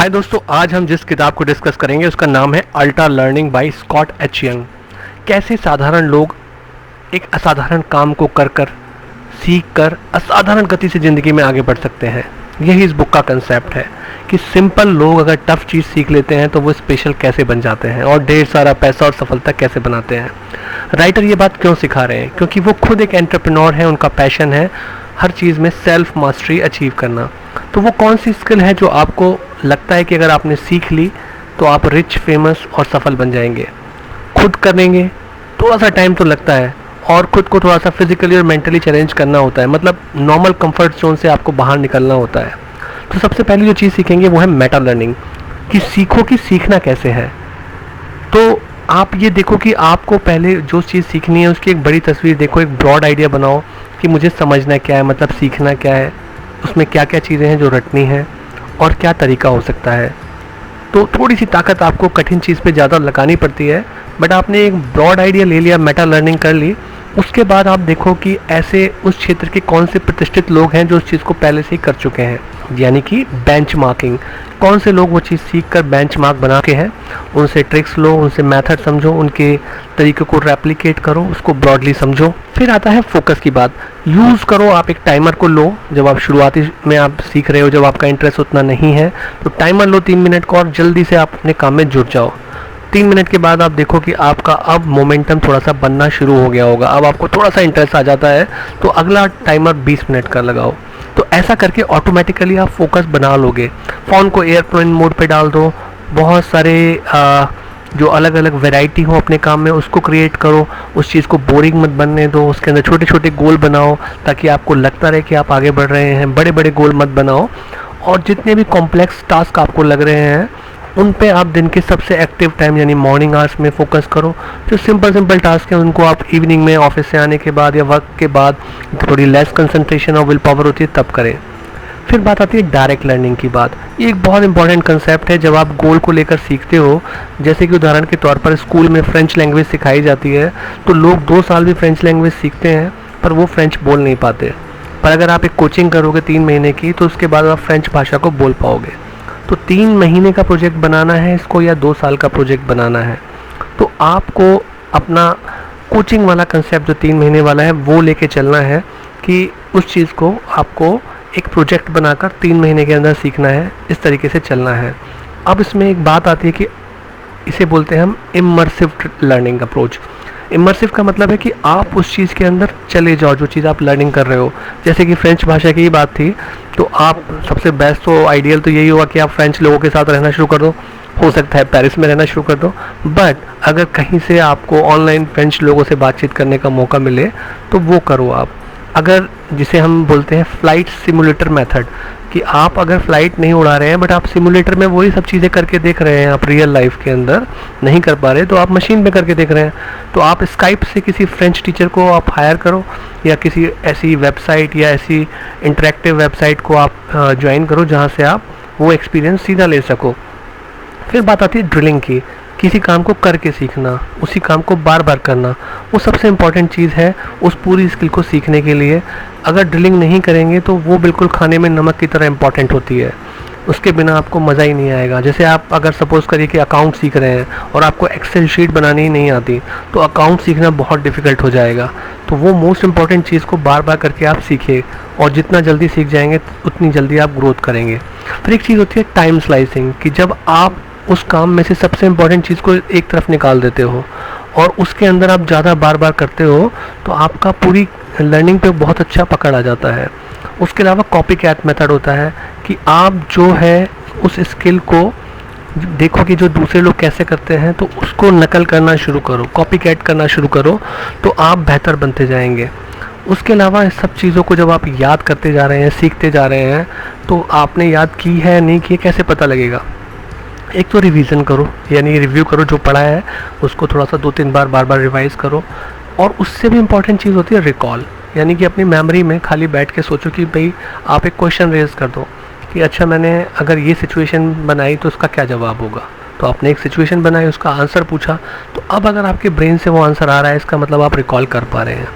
हाय दोस्तों, आज हम जिस किताब को डिस्कस करेंगे उसका नाम है ultra learning by Scott H Young. कैसे साधारण लोग एक असाधारण काम को कर कर सीख कर असाधारण गति से ज़िंदगी में आगे बढ़ सकते हैं। यही इस बुक का कंसेप्ट है कि सिंपल लोग अगर टफ चीज़ सीख लेते हैं तो वो स्पेशल कैसे बन जाते हैं और ढेर सारा पैसा और सफलता कैसे बनाते हैं। राइटर ये बात क्यों सिखा रहे हैं? क्योंकि वो खुद एक एंटरप्रेन्योर है, उनका पैशन है हर चीज़ में सेल्फ मास्टरी अचीव करना। तो वो कौन सी स्किल है जो आपको लगता है कि अगर आपने सीख ली तो आप रिच, फेमस और सफल बन जाएंगे? खुद करेंगे, थोड़ा सा टाइम तो लगता है और खुद को थोड़ा सा फिजिकली और मेंटली चैलेंज करना होता है, मतलब नॉर्मल कंफर्ट जोन से आपको बाहर निकलना होता है। तो सबसे पहली जो चीज़ सीखेंगे वो है मेटा लर्निंग, कि सीखो कि सीखना कैसे है। तो आप ये देखो कि आपको पहले जो चीज़ सीखनी है उसकी एक बड़ी तस्वीर देखो, एक ब्रॉड आइडिया बनाओ कि मुझे समझना क्या है, मतलब सीखना क्या है, उसमें क्या क्या चीज़ें हैं जो रटनी है और क्या तरीका हो सकता है। तो थोड़ी सी ताकत आपको कठिन चीज़ पे ज़्यादा लगानी पड़ती है, बट आपने एक ब्रॉड आइडिया ले लिया, मेटा लर्निंग कर ली, उसके बाद आप देखो कि ऐसे उस क्षेत्र के कौन से प्रतिष्ठित लोग हैं जो उस चीज़ को पहले से ही कर चुके हैं, यानी कि बेंचमार्किंग। कौन से लोग वो चीज़ सीख कर बेंचमार्क बना के हैं, उनसे ट्रिक्स लो, उनसे मेथड समझो, उनके तरीके को रेप्लिकेट करो, उसको ब्रॉडली समझो। फिर आता है फोकस की बात। यूज़ करो, आप एक टाइमर को लो। जब आप शुरुआती में आप सीख रहे हो, जब आपका इंटरेस्ट उतना नहीं है तो टाइमर लो 3 मिनट का और जल्दी से आप अपने काम में जुट जाओ। 3 मिनट के बाद आप देखो कि आपका अब मोमेंटम थोड़ा सा बनना शुरू हो गया होगा, अब आपको थोड़ा सा इंटरेस्ट आ जाता है, तो अगला टाइमर 20 मिनट का लगाओ। तो ऐसा करके ऑटोमेटिकली आप फोकस बना लोगे। फ़ोन को एयरप्लेन मोड पे डाल दो, बहुत सारे जो अलग अलग वैरायटी हो अपने काम में उसको क्रिएट करो, उस चीज़ को बोरिंग मत बनने दो, उसके अंदर छोटे छोटे गोल बनाओ ताकि आपको लगता रहे कि आप आगे बढ़ रहे हैं। बड़े बड़े गोल मत बनाओ, और जितने भी कॉम्प्लेक्स टास्क आपको लग रहे हैं उन पे आप दिन के सबसे एक्टिव टाइम यानी मॉर्निंग आवर्स में फोकस करो। जो सिंपल टास्क हैं उनको आप इवनिंग में ऑफिस से आने के बाद या वर्क के बाद थोड़ी लेस कंसंट्रेशन और विल पावर होती है तब करें। फिर बात आती है डायरेक्ट लर्निंग की बात। ये एक बहुत इंपॉर्टेंट कंसेप्ट है जब आप गोल को लेकर सीखते हो। जैसे कि उदाहरण के तौर पर स्कूल में फ्रेंच लैंग्वेज सिखाई जाती है, तो लोग 2 साल भी फ्रेंच लैंग्वेज सीखते हैं पर वो फ्रेंच बोल नहीं पाते। पर अगर आप एक कोचिंग करोगे 3 महीने की तो उसके बाद आप फ्रेंच भाषा को बोल पाओगे। तो 3 महीने का प्रोजेक्ट बनाना है इसको या 2 साल का प्रोजेक्ट बनाना है, तो आपको अपना कोचिंग वाला कंसेप्ट जो 3 महीने वाला है वो लेके चलना है कि उस चीज़ को आपको एक प्रोजेक्ट बनाकर 3 महीने के अंदर सीखना है, इस तरीके से चलना है। अब इसमें एक बात आती है कि इसे बोलते हैं हम इमर्सिव लर्निंग अप्रोच। इमर्सिव का मतलब है कि आप उस चीज़ के अंदर चले जाओ जो चीज़ आप लर्निंग कर रहे हो। जैसे कि फ्रेंच भाषा की ही बात थी, तो आप सबसे बेस्ट तो आइडियल तो यही होगा कि आप फ्रेंच लोगों के साथ रहना शुरू कर दो, हो सकता है पेरिस में रहना शुरू कर दो। बट अगर कहीं से आपको ऑनलाइन फ्रेंच लोगों से बातचीत करने का मौका मिले तो वो करो आप। अगर जिसे हम बोलते हैं फ्लाइट सिमुलेटर मेथड, कि आप अगर फ़्लाइट नहीं उड़ा रहे हैं बट आप सिमुलेटर में वही सब चीज़ें करके देख रहे हैं, आप रियल लाइफ के अंदर नहीं कर पा रहे तो आप मशीन में करके देख रहे हैं, तो आप स्काइप से किसी फ्रेंच टीचर को आप हायर करो या किसी ऐसी वेबसाइट या ऐसी इंटरेक्टिव वेबसाइट को आप ज्वाइन करो जहाँ से आप वो एक्सपीरियंस सीधा ले सको। फिर बात आती है ड्रिलिंग की। किसी काम को करके सीखना, उसी काम को बार बार करना, वो सबसे इम्पॉर्टेंट चीज़ है उस पूरी स्किल को सीखने के लिए। अगर ड्रिलिंग नहीं करेंगे तो वो बिल्कुल खाने में नमक की तरह इम्पॉर्टेंट होती है, उसके बिना आपको मज़ा ही नहीं आएगा। जैसे आप अगर सपोज़ करिए कि अकाउंट सीख रहे हैं और आपको एक्सेल शीट बनानी ही नहीं आती तो अकाउंट सीखना बहुत डिफ़िकल्ट हो जाएगा। तो वो मोस्ट इम्पॉर्टेंट चीज़ को बार बार करके आप सीखिए, और जितना जल्दी सीख जाएंगे उतनी जल्दी आप ग्रोथ करेंगे। फिर एक चीज़ होती है टाइम स्लाइसिंग, कि जब आप उस काम में से सबसे इम्पॉर्टेंट चीज़ को एक तरफ निकाल देते हो और उसके अंदर आप ज़्यादा बार बार करते हो तो आपका पूरी लर्निंग पे बहुत अच्छा पकड़ आ जाता है। उसके अलावा कॉपी कैट मेथड होता है कि आप जो है उस स्किल को देखो कि जो दूसरे लोग कैसे करते हैं तो उसको नकल करना शुरू करो, कॉपी कैट करना शुरू करो, तो आप बेहतर बनते जाएंगे। उसके अलावा इस सब चीज़ों को जब आप याद करते जा रहे हैं, सीखते जा रहे हैं, तो आपने याद की है नहीं की कैसे पता लगेगा? एक तो रिवीजन करो, यानी रिव्यू करो, जो पढ़ा है उसको थोड़ा सा 2-3 बार बार रिवाइज़ करो। और उससे भी इम्पॉर्टेंट चीज़ होती है रिकॉल, यानी कि अपनी मेमोरी में खाली बैठ के सोचो कि भाई आप एक क्वेश्चन रेज कर दो कि अच्छा मैंने अगर ये सिचुएशन बनाई तो उसका क्या जवाब होगा। तो आपने एक सिचुएशन बनाई, उसका आंसर पूछा, तो अब अगर आपके ब्रेन से वो आंसर आ रहा है इसका मतलब आप रिकॉल कर पा रहे हैं।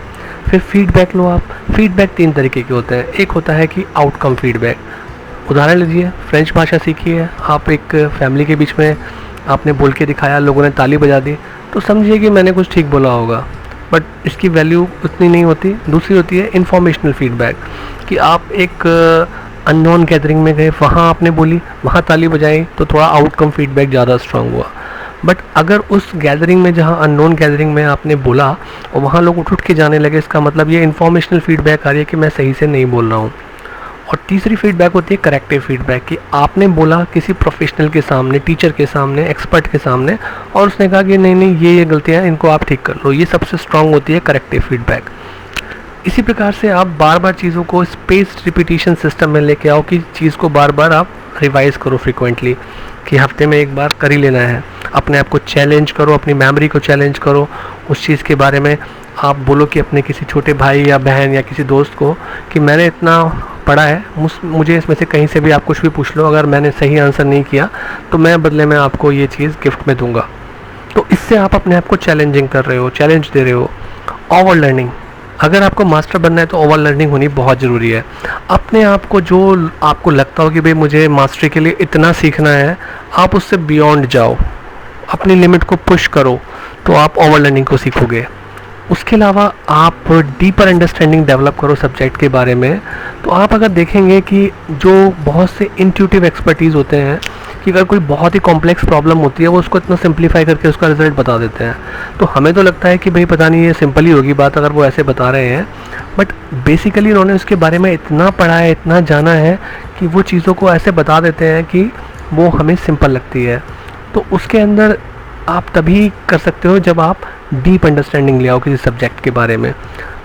फिर फीडबैक लो आप। फीडबैक 3 तरीके के होते हैं। एक होता है कि आउटकम फीडबैक, उदाहरण लीजिए, फ्रेंच भाषा सीखी है आप, एक फैमिली के बीच में आपने बोल के दिखाया, लोगों ने ताली बजा दी, तो समझिए कि मैंने कुछ ठीक बोला होगा, बट इसकी वैल्यू उतनी नहीं होती। दूसरी होती है इन्फॉर्मेशनल फीडबैक, कि आप एक अननोन गैदरिंग में गए, वहाँ आपने बोली, वहाँ ताली बजाई, तो थोड़ा आउटकम फीडबैक ज़्यादा स्ट्रांग हुआ। बट अगर उस गैदरिंग में, जहाँ अननोन गैदरिंग में आपने बोला और वहाँ लोग उठ के जाने लगे, इसका मतलब ये इन्फॉर्मेशनल फीडबैक आ रही है कि मैं सही से नहीं बोल रहा हूँ। और तीसरी फीडबैक होती है करेक्टिव फीडबैक, कि आपने बोला किसी प्रोफेशनल के सामने, टीचर के सामने, एक्सपर्ट के सामने, और उसने कहा कि नहीं नहीं ये गलतियाँ हैं, इनको आप ठीक कर लो। ये सबसे स्ट्रांग होती है करेक्टिव फीडबैक। इसी प्रकार से आप बार बार चीज़ों को स्पेस्ड रिपीटिशन सिस्टम में लेके आओ, कि चीज़ को बार बार आप रिवाइज करो फ्रिक्वेंटली, कि हफ्ते में एक बार कर ही लेना है। अपने आप को चैलेंज करो, अपनी मेमोरी को चैलेंज करो, उस चीज़ के बारे में आप बोलो कि अपने किसी छोटे भाई या बहन या किसी दोस्त को कि मैंने इतना पढ़ा है, मुझे इसमें से कहीं से भी आप कुछ भी पूछ लो, अगर मैंने सही आंसर नहीं किया तो मैं बदले में आपको ये चीज़ गिफ्ट में दूंगा। तो इससे आप अपने आप को चैलेंजिंग कर रहे हो, चैलेंज दे रहे हो। ओवर लर्निंग, अगर आपको मास्टर बनना है तो ओवर लर्निंग होनी बहुत ज़रूरी है। अपने आप को, जो आपको लगता हो कि भाई मुझे मास्टरी के लिए इतना सीखना है, आप उससे बियॉन्ड जाओ, अपनी लिमिट को पुश करो, तो आप ओवर लर्निंग को सीखोगे। उसके अलावा आप डीपर अंडरस्टैंडिंग डेवलप करो सब्जेक्ट के बारे में। तो आप अगर देखेंगे कि जो बहुत से इंट्यूटिव एक्सपर्टीज़ होते हैं, कि अगर कोई बहुत ही कॉम्प्लेक्स प्रॉब्लम होती है, वो उसको इतना सिंप्लीफाई करके उसका रिजल्ट बता देते हैं। तो हमें तो लगता है कि भाई पता नहीं ये सिंपल ही होगी बात अगर वो ऐसे बता रहे हैं, बट बेसिकली उन्होंने उसके बारे में इतना पढ़ा है, इतना जाना है, कि वो चीज़ों को ऐसे बता देते हैं कि वो हमें सिंपल लगती है। तो उसके अंदर आप तभी कर सकते हो जब आप डीप अंडरस्टैंडिंग ले आओ किसी सब्जेक्ट के बारे में।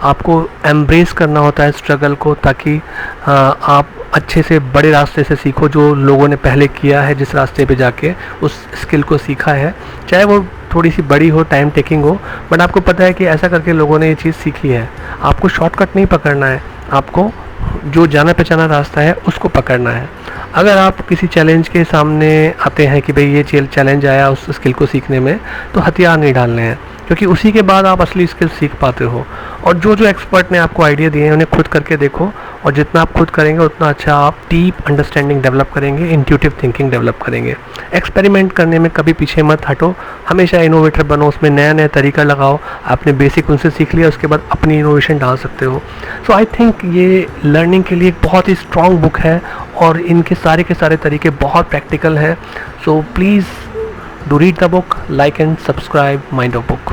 आपको एम्ब्रेस करना होता है स्ट्रगल को, ताकि आप अच्छे से बड़े रास्ते से सीखो, जो लोगों ने पहले किया है, जिस रास्ते पे जाके उस स्किल को सीखा है, चाहे वो थोड़ी सी बड़ी हो, टाइम टेकिंग हो, बट आपको पता है कि ऐसा करके लोगों ने ये चीज़ सीखी है। आपको शॉर्टकट नहीं पकड़ना है, आपको जो जाना पहचाना रास्ता है उसको पकड़ना है। अगर आप किसी चैलेंज के सामने आते हैं कि भाई ये चैलेंज आया उस स्किल को सीखने में, तो हथियार नहीं डालने हैं, क्योंकि उसी के बाद आप असली स्किल सीख पाते हो। और जो जो एक्सपर्ट ने आपको आइडिया दिए हैं उन्हें खुद करके देखो, और जितना आप खुद करेंगे उतना अच्छा आप डीप अंडरस्टैंडिंग डेवलप करेंगे, इंट्यूटिव थिंकिंग डेवलप करेंगे। एक्सपेरिमेंट करने में कभी पीछे मत हटो, हमेशा इनोवेटर बनो, उसमें नया नया तरीका लगाओ। आपने बेसिक उनसे सीख लिया, उसके बाद अपनी इनोवेशन डाल सकते हो। सो आई थिंक ये लर्निंग के लिए एक बहुत ही स्ट्रॉन्ग बुक है, और इनके सारे के सारे तरीके बहुत प्रैक्टिकल हैं। So please do read the book, like and subscribe mind of book.